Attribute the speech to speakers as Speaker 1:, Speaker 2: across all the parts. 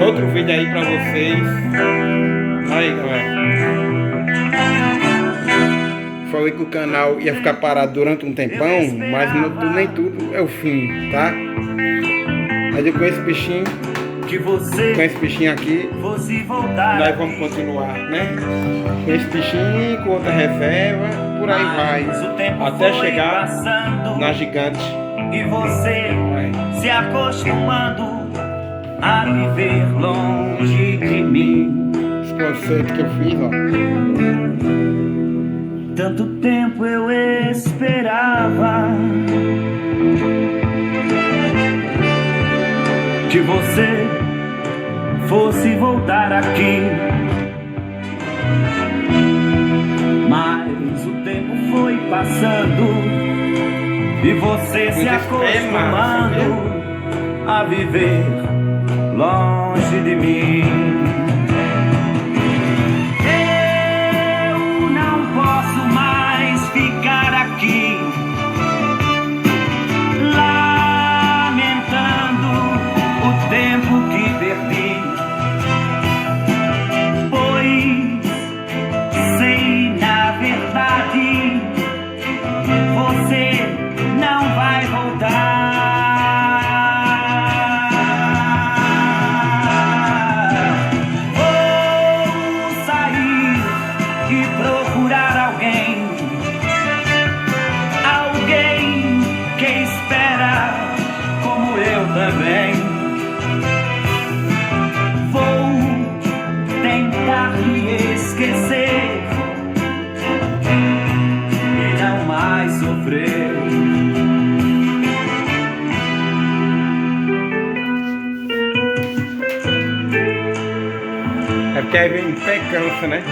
Speaker 1: outro vídeo aí pra vocês. Aí, galera. Falei que o canal ia ficar parado durante um tempão, mas nem tudo é o fim, tá? Mas com esse bichinho, aqui, nós vamos continuar, né? Com esse bichinho, com outra reserva, por aí vai, até chegar na gigante.
Speaker 2: E você se acostumando a viver longe de mim.
Speaker 1: Esse conceito que eu fiz, ó.
Speaker 2: Tanto tempo eu esperava que você fosse voltar aqui, mas o tempo foi passando e você se acostumando a viver longe de mim. Eu não posso mais ficar aqui lamentando o tempo que perdi, pois sei na verdade você não vai voltar. Vou sair e procurar alguém que espera como eu também. Vou tentar me esquecer e não mais sofrer.
Speaker 1: É porque aí vem pé cansa, né?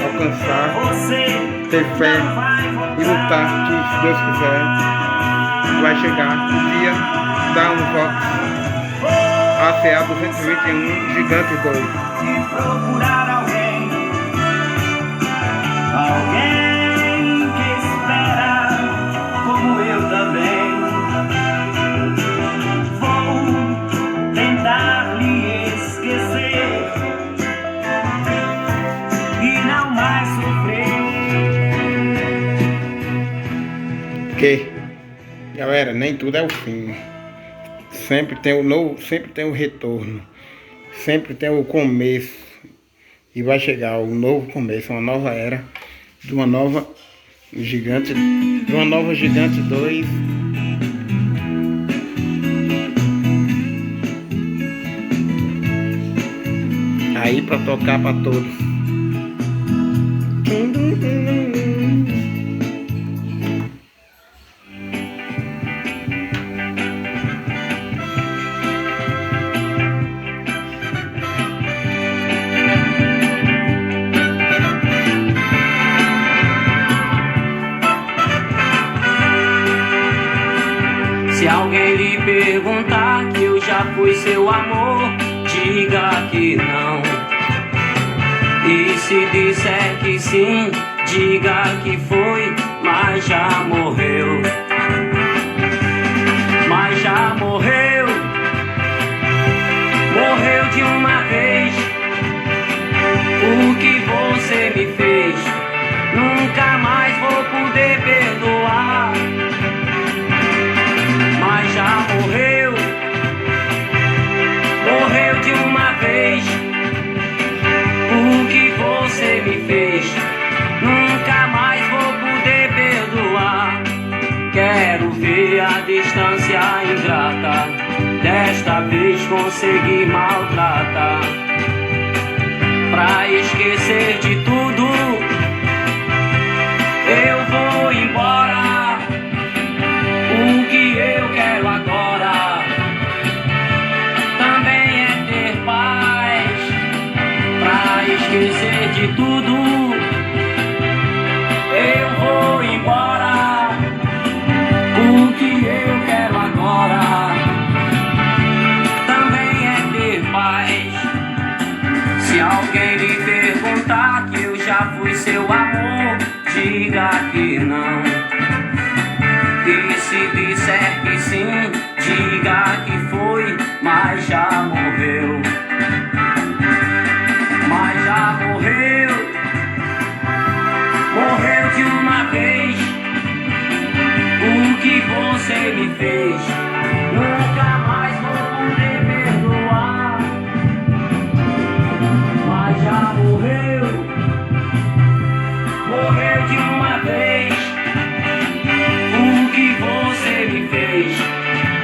Speaker 1: Alcançar, ter fé e lutar, que se Deus quiser vai chegar o dia da Unvox ACA 221 Gigante 2.
Speaker 2: E procurar alguém que espera como eu também. Vou tentar lhe esquecer e não mais sofrer.
Speaker 1: Porque, galera, nem tudo é o fim. Sempre tem o novo, sempre tem o retorno. Sempre tem o começo. E vai chegar o novo começo, uma nova era, de uma nova gigante 2. Aí pra tocar pra todos.
Speaker 2: Se alguém lhe perguntar que eu já fui seu amor, diga que não. E se disser que sim, diga que foi, mas já morreu. Mas já morreu. Morreu de uma vez. O que você me fez, nunca mais vou poder perdoar. Mas já morreu. Morreu de uma vez. O que você me fez, nunca mais vou poder perdoar. Quero ver a distância ingrata, desta vez consegui maltratar. Pra esquecer de tudo, seu amor, diga que não. E se disser que sim, diga que foi, mas já morreu. Mas já morreu. Morreu de uma vez. O que você me fez, nunca mais vou poder perdoar. Mas já morreu. Morreu de uma vez. O que você me fez,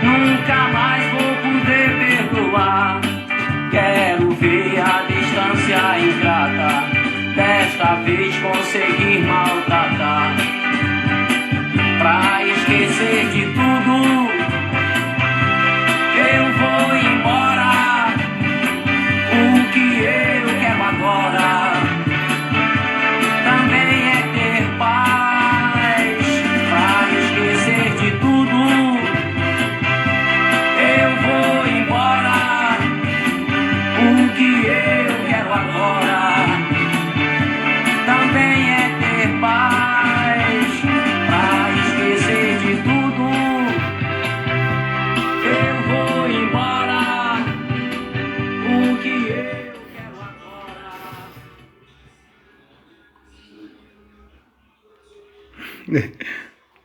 Speaker 2: nunca mais vou poder perdoar. Quero ver a distância ingrata, desta vez conseguir maltratar. Pra esquecer de tudo, eu vou embora. O que eu quero agora também é ter paz. Pra esquecer de tudo, eu vou embora. O que eu quero agora também é ter paz. Pra esquecer de tudo, eu vou embora. O que eu quero agora.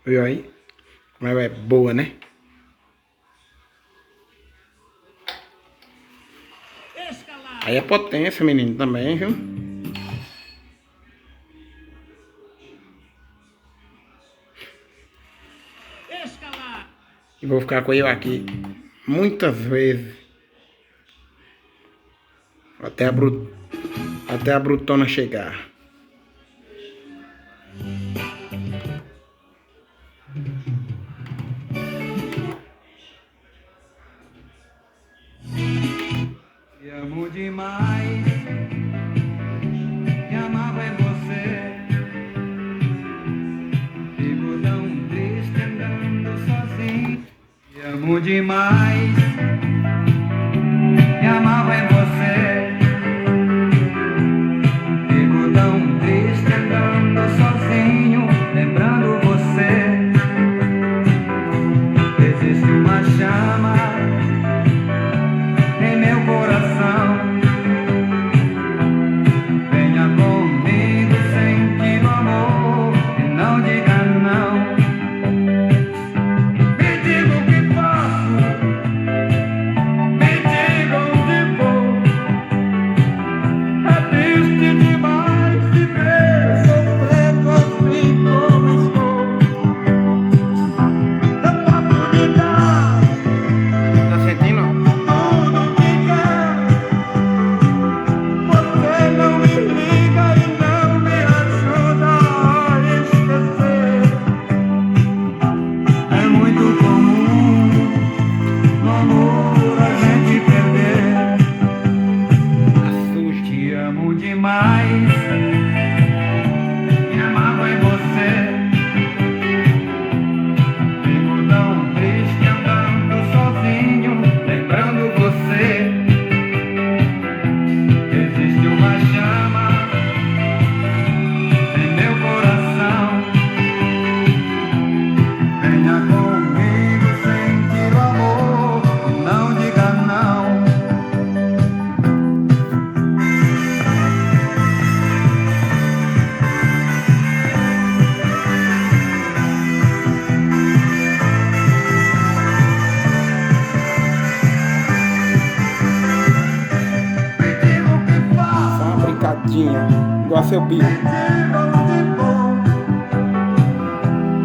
Speaker 1: Viu aí? Mas é boa, né? Aí é potência, menino, também, viu? E vou ficar com ele aqui muitas vezes. Até a brutona chegar.
Speaker 3: Te amo demais, me amava em você. Fico tão triste andando sozinho. Te amo demais, me amava em você. Fico tão triste andando sozinho, lembrando você. Existe uma chama em meu coração. Venha comigo, sentir o amor e não diga não. Me diga o que faço, me diga onde vou. É triste demais viver sofrendo assim como estou. Não posso lhe dar
Speaker 1: Tá sentindo?
Speaker 3: tudo que quer. Você não me liga e não me ajuda a esquecer. É muito comum no amor a gente perder.
Speaker 1: Assuste.
Speaker 3: Te amo demais, me amava em você. Fico tão triste andando sozinho, lembrando você. Existe uma chama em meu coração. Venha comigo sentir o amor, não diga não. Me diga o que faço,
Speaker 1: Só uma brincadinha. Igual seu bico.
Speaker 3: diga onde vou.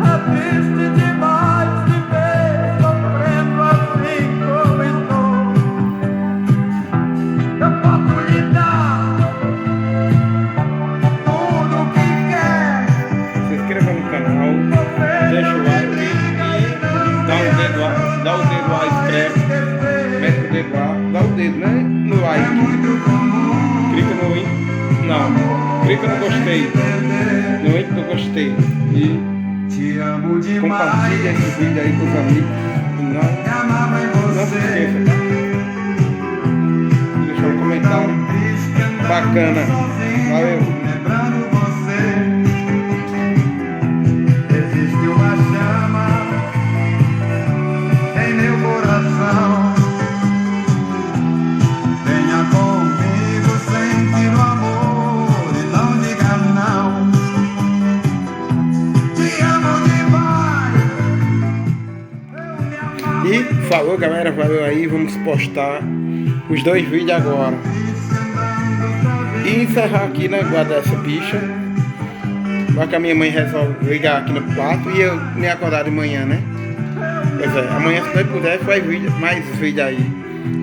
Speaker 3: É triste demais viver sofrendo assim como estou. Eu posso lhe dar tudo o que quer.
Speaker 1: Se inscreva no canal. Deixa o like e dá o dedo lá, inscreve. Mete o dedo lá. Dá o dedo, né? No
Speaker 3: É
Speaker 1: like.
Speaker 3: muito comum
Speaker 1: Clica no link. Não. Clica no gostei.
Speaker 3: perder.
Speaker 1: No link do gostei. E
Speaker 3: Te amo demais,
Speaker 1: compartilha esse vídeo aí com os amigos. E
Speaker 3: me
Speaker 1: não
Speaker 3: amava em
Speaker 1: se
Speaker 3: você.
Speaker 1: esqueça, tá? Deixa um comentário
Speaker 3: Triste andando
Speaker 1: bacana.
Speaker 3: sozinho,
Speaker 1: Valeu.
Speaker 3: lembrando você. existe uma chama em meu coração. Venha comigo sentir o amor e não diga não. Te amo demais.
Speaker 1: E falou, galera, valeu aí, vamos postar os 2 vídeos agora. E encerrar aqui, né, guardar essa bicha. Vai que a minha mãe resolve ligar aqui no quarto e eu me acordar de manhã, né? Pois é, amanhã se nós puder faz mais vídeo aí.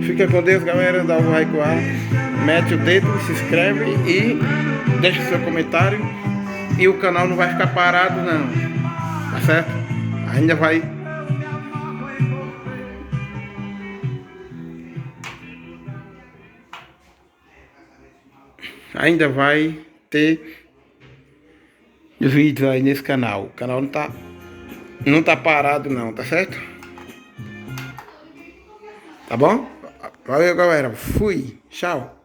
Speaker 1: Fica com Deus, galera, dá o like lá, mete o dedo, se inscreve e deixa o seu comentário. E o canal não vai ficar parado não, tá certo? Ainda vai... Ainda vai ter vídeos aí nesse canal. O canal não tá parado não, tá certo? Tá bom? Valeu, galera. Fui. Tchau.